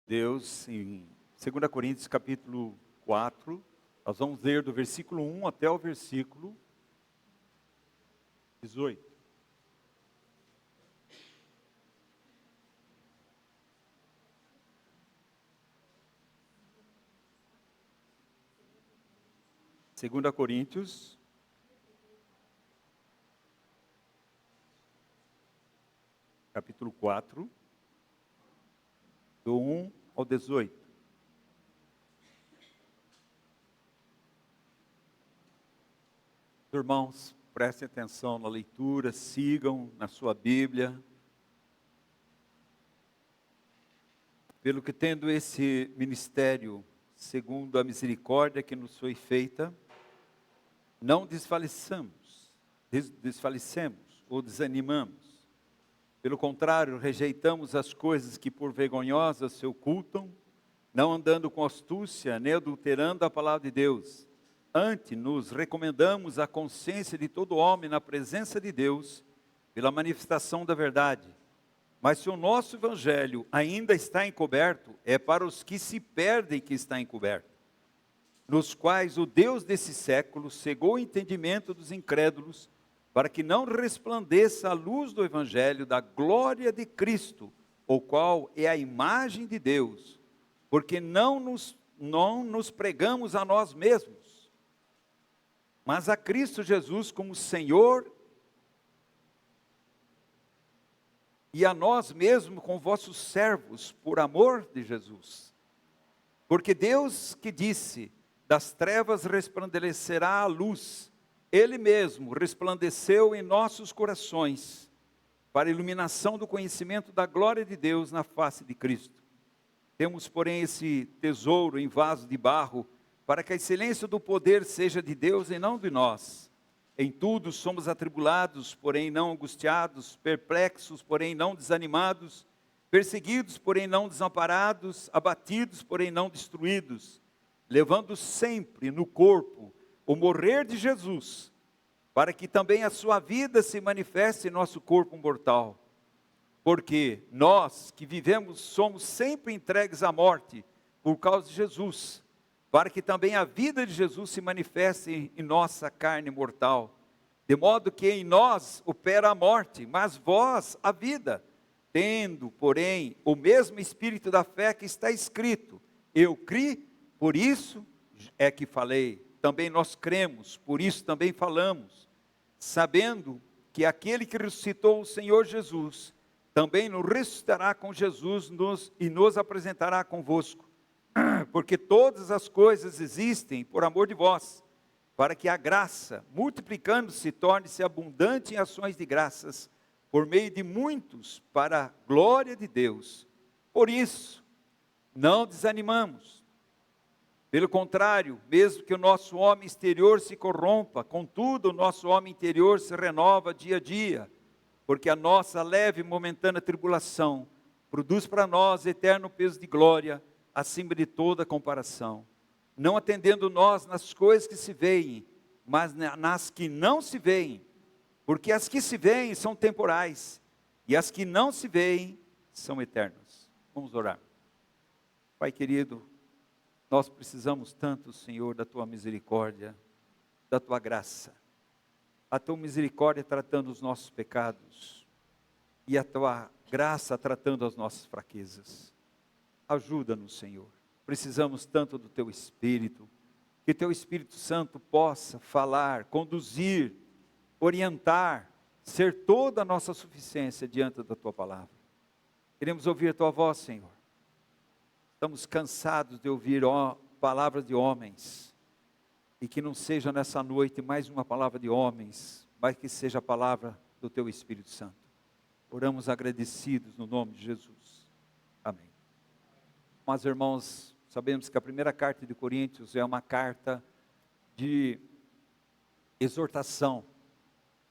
Deus, em 2 Coríntios capítulo 4, nós vamos ler do versículo 1 até o versículo 18. Segunda Coríntios, capítulo 4, do 1 ao 18. Irmãos, prestem atenção na leitura, sigam na sua Bíblia. Pelo que tendo esse ministério, segundo a misericórdia que nos foi feita, não desfalecemos ou desanimamos. Pelo contrário, rejeitamos as coisas que por vergonhosas se ocultam, não andando com astúcia, nem adulterando a palavra de Deus. Antes, nos recomendamos a consciência de todo homem na presença de Deus, pela manifestação da verdade. Mas se o nosso evangelho ainda está encoberto, é para os que se perdem que está encoberto, nos quais o Deus desse século cegou o entendimento dos incrédulos, para que não resplandeça a luz do evangelho da glória de Cristo, o qual é a imagem de Deus, porque não nos pregamos a nós mesmos, mas a Cristo Jesus como Senhor, e a nós mesmos como vossos servos, por amor de Jesus. Porque Deus que disse, das trevas resplandecerá a luz, Ele mesmo resplandeceu em nossos corações, para a iluminação do conhecimento da glória de Deus na face de Cristo. Temos, porém, esse tesouro em vaso de barro, para que a excelência do poder seja de Deus e não de nós. Em tudo somos atribulados, porém não angustiados, perplexos, porém não desanimados, perseguidos, porém não desamparados, abatidos, porém não destruídos, levando sempre no corpo o morrer de Jesus, para que também a sua vida se manifeste em nosso corpo mortal. Porque nós que vivemos somos sempre entregues à morte por causa de Jesus, para que também a vida de Jesus se manifeste em nossa carne mortal. De modo que em nós opera a morte, mas vós a vida, tendo, porém, o mesmo espírito da fé que está escrito: eu criei, por isso é que falei. Também nós cremos, por isso também falamos, sabendo que aquele que ressuscitou o Senhor Jesus, também nos ressuscitará com Jesus e nos apresentará convosco. Porque todas as coisas existem por amor de vós, para que a graça, multiplicando-se, torne-se abundante em ações de graças, por meio de muitos, para a glória de Deus. Por isso, não desanimamos. Pelo contrário, mesmo que o nosso homem exterior se corrompa, contudo o nosso homem interior se renova dia a dia, porque a nossa leve e momentânea tribulação produz para nós eterno peso de glória, acima de toda comparação. Não atendendo nós nas coisas que se veem, mas nas que não se veem, porque as que se veem são temporais, e as que não se veem são eternas. Vamos orar. Pai querido, nós precisamos tanto, Senhor, da Tua misericórdia, da Tua graça. A Tua misericórdia tratando os nossos pecados, e a Tua graça tratando as nossas fraquezas. Ajuda-nos, Senhor. Precisamos tanto do Teu Espírito, que Teu Espírito Santo possa falar, conduzir, orientar, ser toda a nossa suficiência diante da Tua palavra. Queremos ouvir a Tua voz, Senhor. Estamos cansados de ouvir palavras de homens, e que não seja nessa noite mais uma palavra de homens, mas que seja a palavra do Teu Espírito Santo. Oramos agradecidos no nome de Jesus. Amém. Mas, irmãos, sabemos que a primeira carta de Coríntios é uma carta de exortação.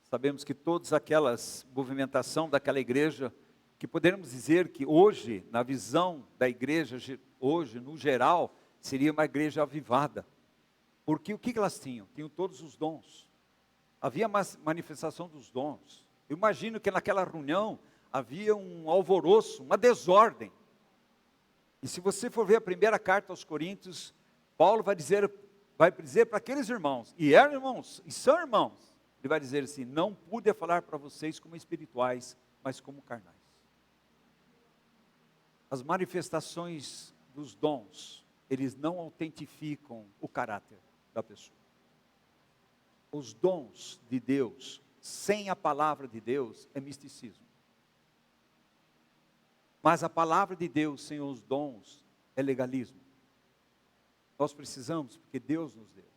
Sabemos que todas aquelas movimentação daquela igreja, que poderíamos dizer que hoje, na visão da igreja, hoje, no geral, seria uma igreja avivada. Porque o que elas tinham? Tinham todos os dons. Havia uma manifestação dos dons. Eu imagino que naquela reunião havia um alvoroço, uma desordem. E se você for ver a primeira carta aos Coríntios, Paulo vai dizer para aqueles irmãos, e eram irmãos, e são irmãos, ele vai dizer assim: não pude falar para vocês como espirituais, mas como carnais. As manifestações dos dons, eles não autentificam o caráter da pessoa. Os dons de Deus, sem a palavra de Deus, é misticismo. Mas a palavra de Deus sem os dons é legalismo. Nós precisamos, porque Deus nos deu.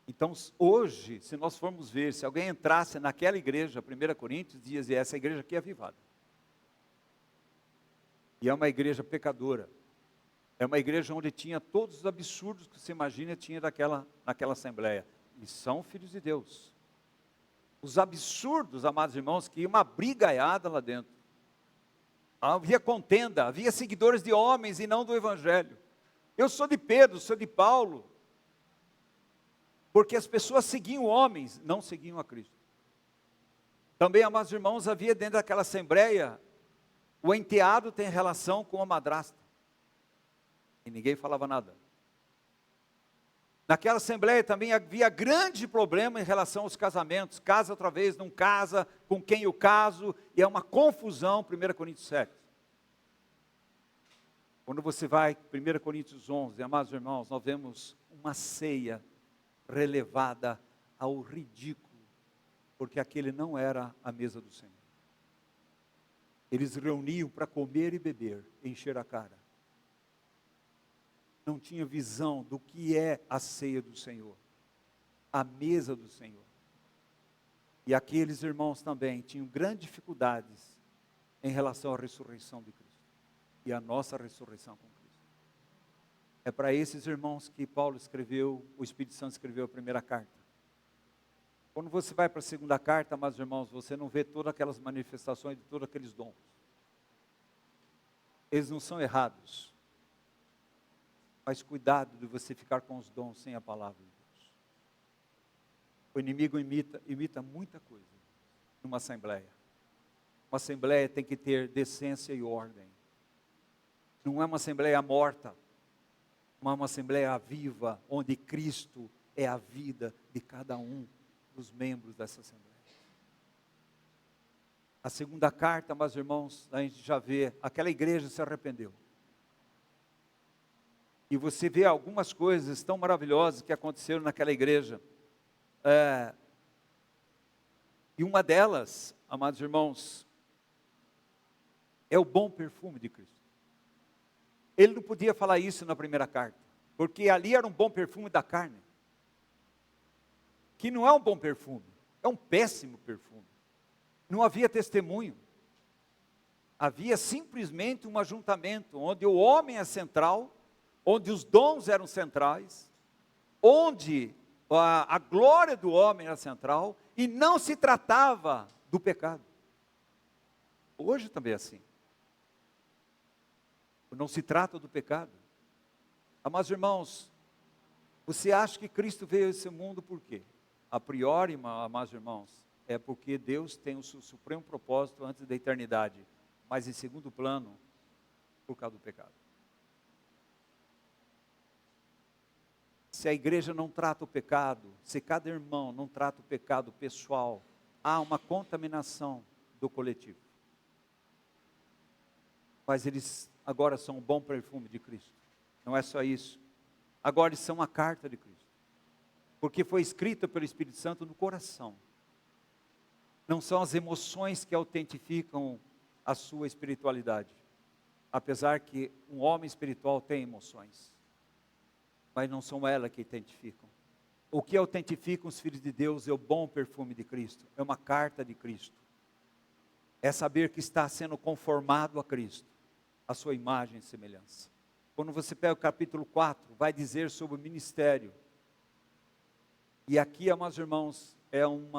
Então, hoje, se nós formos ver, se alguém entrasse naquela igreja, 1 Coríntios, dizia: essa igreja aqui é avivada. E é uma igreja pecadora. É uma igreja onde tinha todos os absurdos que você imagina, tinha naquela assembleia. E são filhos de Deus. Os absurdos, amados irmãos, que ia uma brigaiada lá dentro. Havia contenda, havia seguidores de homens e não do evangelho. Eu sou de Pedro, sou de Paulo. Porque as pessoas seguiam homens, não seguiam a Cristo. Também, amados irmãos, havia dentro daquela assembleia, o enteado tem relação com a madrasta. E ninguém falava nada. Naquela assembleia também havia grande problema em relação aos casamentos. Casa outra vez, não casa, com quem eu caso, e é uma confusão, 1 Coríntios 7. Quando você vai, 1 Coríntios 11, amados irmãos, nós vemos uma ceia relevada ao ridículo, porque aquele não era a mesa do Senhor. Eles reuniam para comer e beber, encher a cara. Não tinha visão do que é a ceia do Senhor, a mesa do Senhor. E aqueles irmãos também tinham grandes dificuldades em relação à ressurreição de Cristo e à nossa ressurreição com Cristo. É para esses irmãos que Paulo escreveu, o Espírito Santo escreveu a primeira carta. Quando você vai para a segunda carta, amados irmãos, você não vê todas aquelas manifestações de todos aqueles dons. Eles não são errados. Mas cuidado de você ficar com os dons sem a palavra de Deus. O inimigo imita muita coisa numa assembleia. Uma assembleia tem que ter decência e ordem. Não é uma assembleia morta. Não é uma assembleia viva, onde Cristo é a vida de cada um dos membros dessa assembleia. A segunda carta, meus irmãos, a gente já vê, aquela igreja se arrependeu. E você vê algumas coisas tão maravilhosas que aconteceram naquela igreja. E uma delas, amados irmãos, é o bom perfume de Cristo. Ele não podia falar isso na primeira carta, porque ali era um bom perfume da carne, que não é um bom perfume, é um péssimo perfume. Não havia testemunho, havia simplesmente um ajuntamento, onde o homem é central, onde os dons eram centrais, onde a glória do homem era central, e não se tratava do pecado. Hoje também é assim. Não se trata do pecado. Amados irmãos, você acha que Cristo veio a esse mundo por quê? A priori, amados irmãos, é porque Deus tem o seu supremo propósito antes da eternidade, mas em segundo plano, por causa do pecado. Se a igreja não trata o pecado, se cada irmão não trata o pecado pessoal, há uma contaminação do coletivo. Mas eles agora são um bom perfume de Cristo. Não é só isso. Agora eles são a carta de Cristo. Porque foi escrita pelo Espírito Santo no coração. Não são as emoções que autentificam a sua espiritualidade. Apesar que um homem espiritual tem emoções. Mas não são elas que autentificam. O que autentifica os filhos de Deus é o bom perfume de Cristo. É uma carta de Cristo. É saber que está sendo conformado a Cristo, a sua imagem e semelhança. Quando você pega o capítulo 4, vai dizer sobre o ministério. E aqui, amados irmãos, é um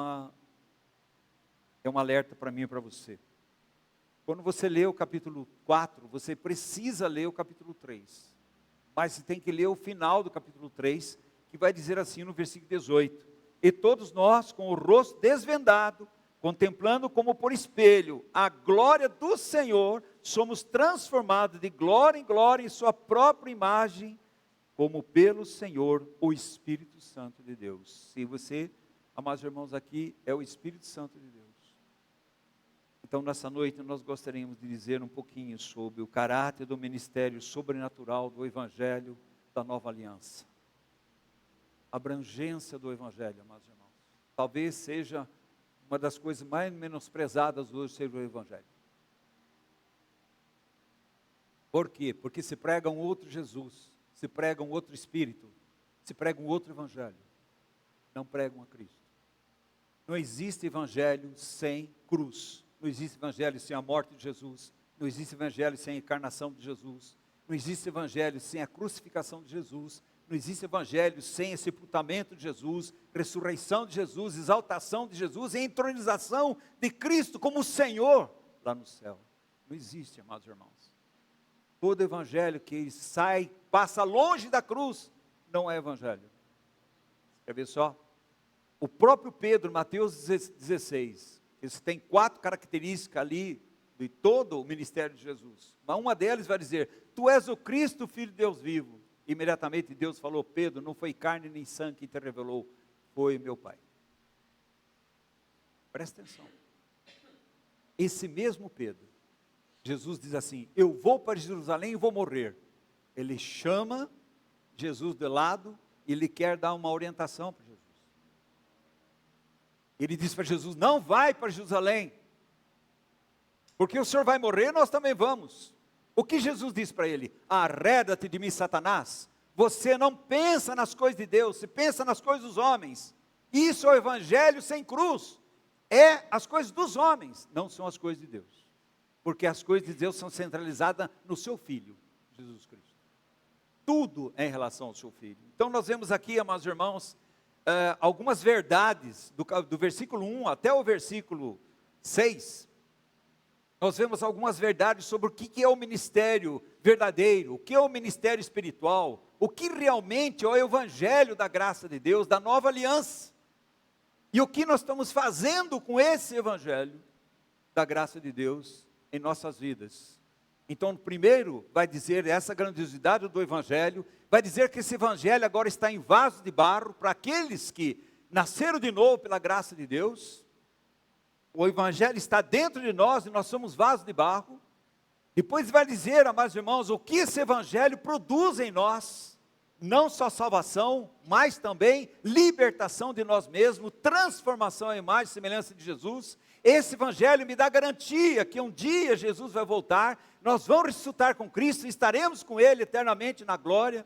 alerta para mim e para você. Quando você lê o capítulo 4, você precisa ler o capítulo 3. Mas você tem que ler o final do capítulo 3, que vai dizer assim no versículo 18. E todos nós, com o rosto desvendado, contemplando como por espelho a glória do Senhor, somos transformados de glória em glória em sua própria imagem, como pelo Senhor, o Espírito Santo de Deus. Se você, amados irmãos, aqui é o Espírito Santo de Deus. Então, nessa noite, nós gostaríamos de dizer um pouquinho sobre o caráter do ministério sobrenatural do Evangelho da Nova Aliança. A abrangência do Evangelho, amados irmãos. Talvez seja uma das coisas mais menosprezadas hoje, seja o Evangelho. Por quê? Porque se prega um outro Jesus, se prega um outro Espírito, se prega um outro Evangelho. Não pregam a Cristo. Não existe Evangelho sem cruz. Não existe Evangelho sem a morte de Jesus. Não existe Evangelho sem a encarnação de Jesus. Não existe Evangelho sem a crucificação de Jesus. Não existe Evangelho sem o sepultamento de Jesus, ressurreição de Jesus, exaltação de Jesus e entronização de Cristo como Senhor lá no céu. Não existe, amados irmãos. Todo Evangelho que sai, passa longe da cruz, não é Evangelho. Quer ver só? O próprio Pedro, Mateus 16, eles têm 4 características ali de todo o ministério de Jesus. Mas uma delas vai dizer: tu és o Cristo, Filho de Deus vivo. Imediatamente Deus falou: Pedro, não foi carne nem sangue que te revelou, foi meu Pai. Presta atenção. Esse mesmo Pedro, Jesus diz assim: eu vou para Jerusalém e vou morrer. Ele chama Jesus de lado e ele quer dar uma orientação para Jesus. Ele diz para Jesus: não vai para Jerusalém, porque o Senhor vai morrer, nós também vamos. O que Jesus diz para ele? Arreda-te de mim, Satanás. Você não pensa nas coisas de Deus, você pensa nas coisas dos homens. Isso é o Evangelho sem cruz. É as coisas dos homens, não são as coisas de Deus. Porque as coisas de Deus são centralizadas no seu Filho, Jesus Cristo. Tudo é em relação ao seu Filho. Então nós vemos aqui, amados irmãos, algumas verdades, do versículo 1 até o versículo 6, nós vemos algumas verdades sobre o que é o ministério verdadeiro, o que é o ministério espiritual, o que realmente é o Evangelho da graça de Deus, da nova aliança, e o que nós estamos fazendo com esse Evangelho da graça de Deus em nossas vidas. Então, primeiro vai dizer essa grandiosidade do Evangelho, vai dizer que esse Evangelho agora está em vaso de barro, para aqueles que nasceram de novo pela graça de Deus. O Evangelho está dentro de nós e nós somos vasos de barro. Depois vai dizer, amados irmãos, o que esse Evangelho produz em nós, não só salvação, mas também libertação de nós mesmos, transformação à imagem e semelhança de Jesus. Esse Evangelho me dá garantia que um dia Jesus vai voltar, nós vamos ressuscitar com Cristo e estaremos com Ele eternamente na glória.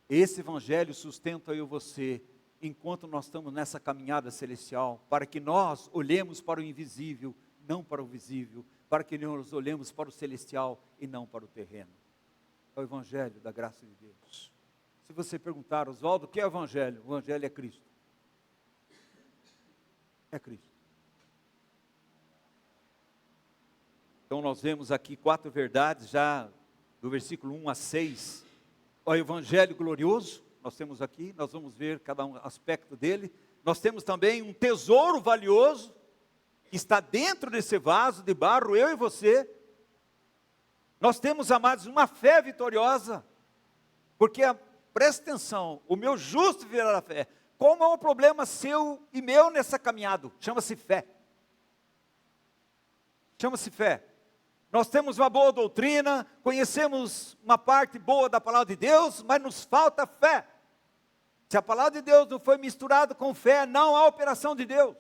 Esse Evangelho sustenta eu e você, enquanto nós estamos nessa caminhada celestial, para que nós olhemos para o invisível, não para o visível, para que nós olhemos para o celestial e não para o terreno. É o Evangelho da graça de Deus. Se você perguntar, Oswaldo, o que é o Evangelho? O Evangelho é Cristo. É Cristo. Então nós vemos aqui 4 verdades, já do versículo 1 a 6. O Evangelho glorioso, nós temos aqui, nós vamos ver cada um aspecto dele. Nós temos também um tesouro valioso, que está dentro desse vaso de barro, eu e você. Nós temos, amados, uma fé vitoriosa, porque, presta atenção, o meu justo viverá da fé. Como é um problema seu e meu nessa caminhada? Chama-se fé. Chama-se fé. Nós temos uma boa doutrina, conhecemos uma parte boa da palavra de Deus, mas nos falta fé. Se a palavra de Deus não foi misturada com fé, não há operação de Deus.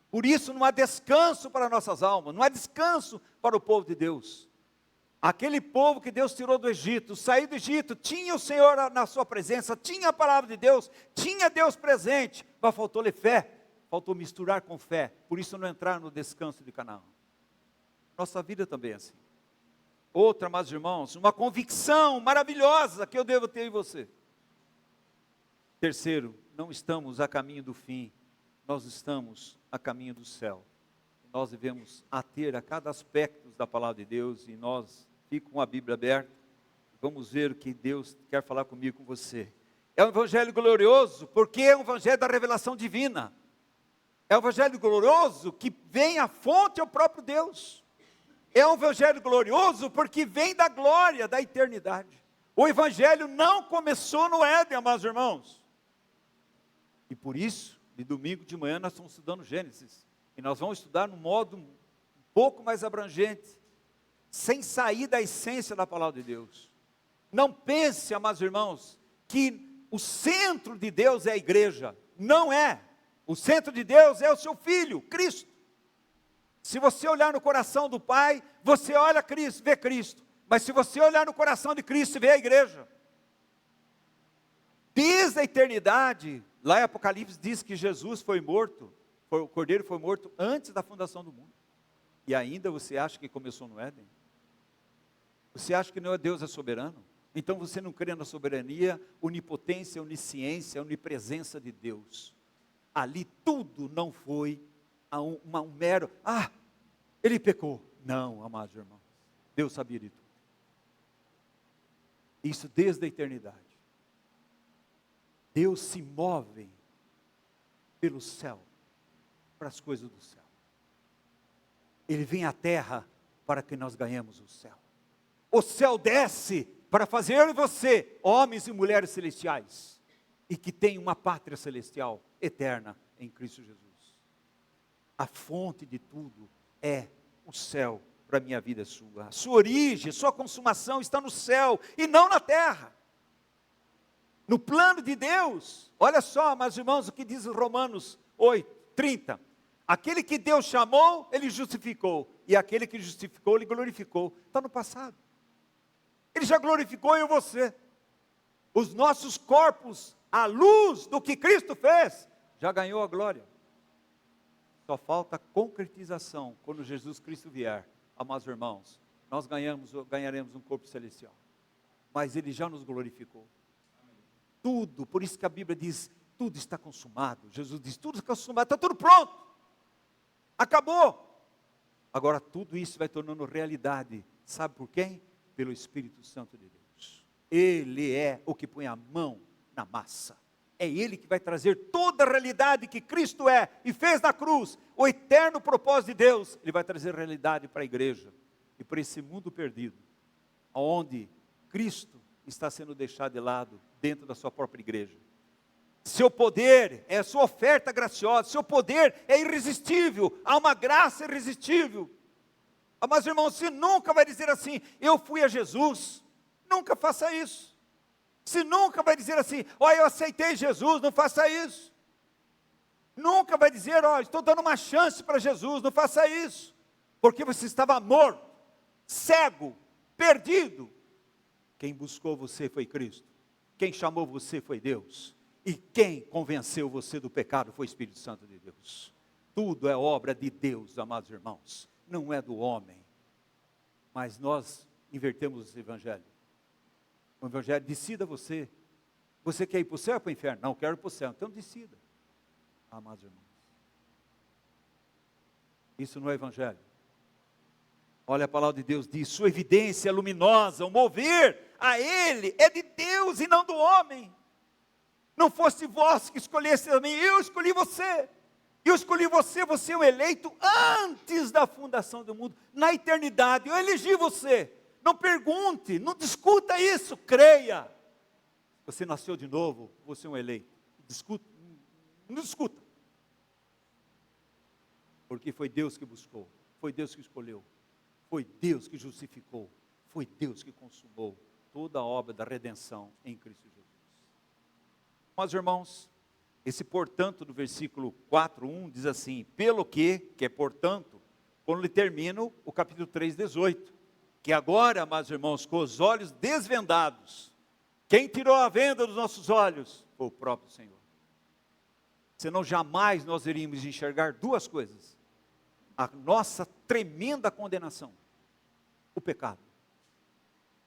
Por isso não há descanso para nossas almas, não há descanso para o povo de Deus. Aquele povo que Deus tirou do Egito, saiu do Egito, tinha o Senhor na sua presença, tinha a palavra de Deus, tinha Deus presente, mas faltou-lhe fé, faltou misturar com fé, por isso não entrar no descanso de Canaã. Nossa vida também é assim. Outra, amados irmãos, uma convicção maravilhosa que eu devo ter em você. Terceiro, não estamos a caminho do fim, nós estamos a caminho do céu. Nós devemos ater a cada aspecto da palavra de Deus e nós, fica com a Bíblia aberta, vamos ver o que Deus quer falar comigo, com você. É um Evangelho glorioso, porque é um Evangelho da revelação divina. É um Evangelho glorioso que vem à fonte ao próprio Deus. É um evangelho glorioso porque vem da glória, da eternidade. O evangelho não começou no Éden, amados irmãos. E por isso, de domingo de manhã, nós estamos estudando Gênesis. E nós vamos estudar num modo um pouco mais abrangente, sem sair da essência da palavra de Deus. Não pense, amados irmãos, que o centro de Deus é a igreja. Não é. O centro de Deus é o seu Filho, Cristo. Se você olhar no coração do Pai, você olha Cristo, vê Cristo. Mas se você olhar no coração de Cristo, vê a igreja. Desde a eternidade, lá em Apocalipse diz que Jesus foi morto, o Cordeiro foi morto antes da fundação do mundo. E ainda você acha que começou no Éden? Você acha que Deus é soberano? Então você não crê na soberania, onipotência, onisciência, onipresença de Deus. Ali tudo não foi um mero, ele pecou. Não, amados irmãos, Deus sabia de tudo. Isso desde a eternidade. Deus se move pelo céu, para as coisas do céu. Ele vem à terra para que nós ganhemos o céu. O céu desce para fazer eu e você, homens e mulheres celestiais, e que tem uma pátria celestial eterna em Cristo Jesus. A fonte de tudo é o céu para a minha vida e sua. A sua origem, sua consumação está no céu e não na terra. No plano de Deus, olha só, meus irmãos, o que diz Romanos 8:30. Aquele que Deus chamou, Ele justificou. E aquele que justificou, Ele glorificou. Está no passado. Ele já glorificou eu e você. Os nossos corpos, à luz do que Cristo fez, já ganhou a glória. Só falta concretização quando Jesus Cristo vier. Amados irmãos, nós ganharemos um corpo celestial. Mas Ele já nos glorificou. Tudo, por isso que a Bíblia diz, tudo está consumado. Jesus diz, tudo está consumado, está tudo pronto. Acabou. Agora tudo isso vai tornando realidade. Sabe por quem? Pelo Espírito Santo de Deus. Ele é o que põe a mão na massa. É Ele que vai trazer toda a realidade que Cristo é e fez na cruz. O eterno propósito de Deus. Ele vai trazer realidade para a igreja e para esse mundo perdido. Onde Cristo está sendo deixado de lado dentro da sua própria igreja. Seu poder é a sua oferta graciosa. Seu poder é irresistível. Há uma graça irresistível. Mas irmãos, você nunca vai dizer assim, eu fui a Jesus. Nunca faça isso. Você nunca vai dizer assim, eu aceitei Jesus, não faça isso. Nunca vai dizer, estou dando uma chance para Jesus, não faça isso. Porque você estava morto, cego, perdido. Quem buscou você foi Cristo. Quem chamou você foi Deus. E quem convenceu você do pecado foi o Espírito Santo de Deus. Tudo é obra de Deus, amados irmãos. Não é do homem. Mas nós invertemos o Evangelho. O Evangelho, decida você. Você quer ir para o céu ou para o inferno? Não, quero ir para o céu. Então decida. Amados irmãos. Isso não é Evangelho. Olha, a palavra de Deus diz, sua evidência luminosa, o mover a Ele é de Deus e não do homem. Não fosse vós que escolhesse a mim, eu escolhi você. Eu escolhi você, você é o eleito antes da fundação do mundo, na eternidade, eu elegi você. Não pergunte, não discuta isso, creia. Você nasceu de novo, você é um eleito. Não discuta. Porque foi Deus que buscou, foi Deus que escolheu, foi Deus que justificou, foi Deus que consumou toda a obra da redenção em Cristo Jesus. Mas irmãos, esse portanto do versículo 4:1 diz assim, pelo que é portanto, quando ele termina o capítulo 3:18, que agora, amados irmãos, com os olhos desvendados, quem tirou a venda dos nossos olhos? Foi o próprio Senhor. Senão jamais nós iríamos enxergar duas coisas, a nossa tremenda condenação, o pecado,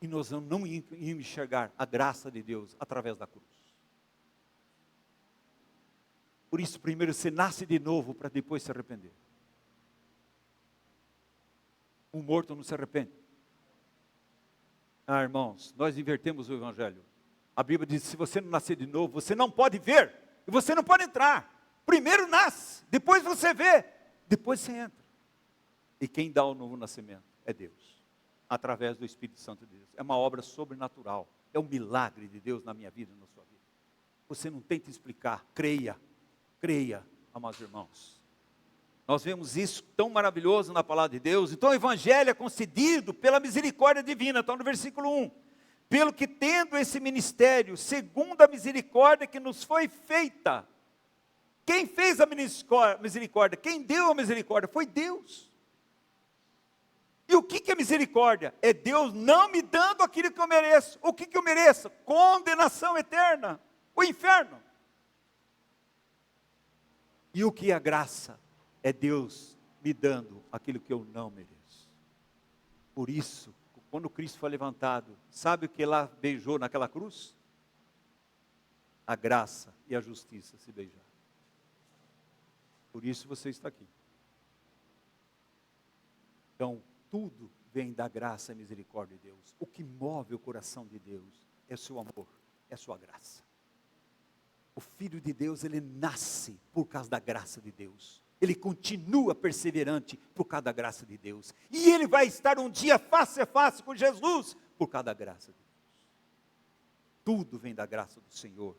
e nós não íamos enxergar a graça de Deus através da cruz. Por isso, primeiro você nasce de novo para depois se arrepender. Um morto não se arrepende. Irmãos, nós invertemos o Evangelho. A Bíblia diz, se você não nascer de novo, você não pode ver, e você não pode entrar. Primeiro nasce, depois você vê, depois você entra. E quem dá o novo nascimento? é Deus, através do Espírito Santo de Deus. É uma obra sobrenatural, é um milagre de Deus na minha vida e na sua vida. Você não tenta explicar, creia, amados irmãos. Nós vemos isso tão maravilhoso na palavra de Deus. Então o Evangelho é concedido pela misericórdia divina, está no versículo 1. Pelo que tendo esse ministério, segundo a misericórdia que nos foi feita. Quem fez a misericórdia? Quem deu a misericórdia? Foi Deus. E o que é misericórdia? É Deus não me dando aquilo que eu mereço. O que eu mereço? Condenação eterna, o inferno. E o que é a graça? É Deus me dando aquilo que eu não mereço. Por isso, quando Cristo foi levantado, sabe o que lá beijou naquela cruz? A graça e a justiça se beijaram. Por isso você está aqui. Então, tudo vem da graça e misericórdia de Deus. O que move o coração de Deus é o seu amor, é a sua graça. O Filho de Deus, ele nasce por causa da graça de Deus. Ele continua perseverante por causa da graça de Deus. E ele vai estar um dia face a face com Jesus por causa da graça de Deus. Tudo vem da graça do Senhor.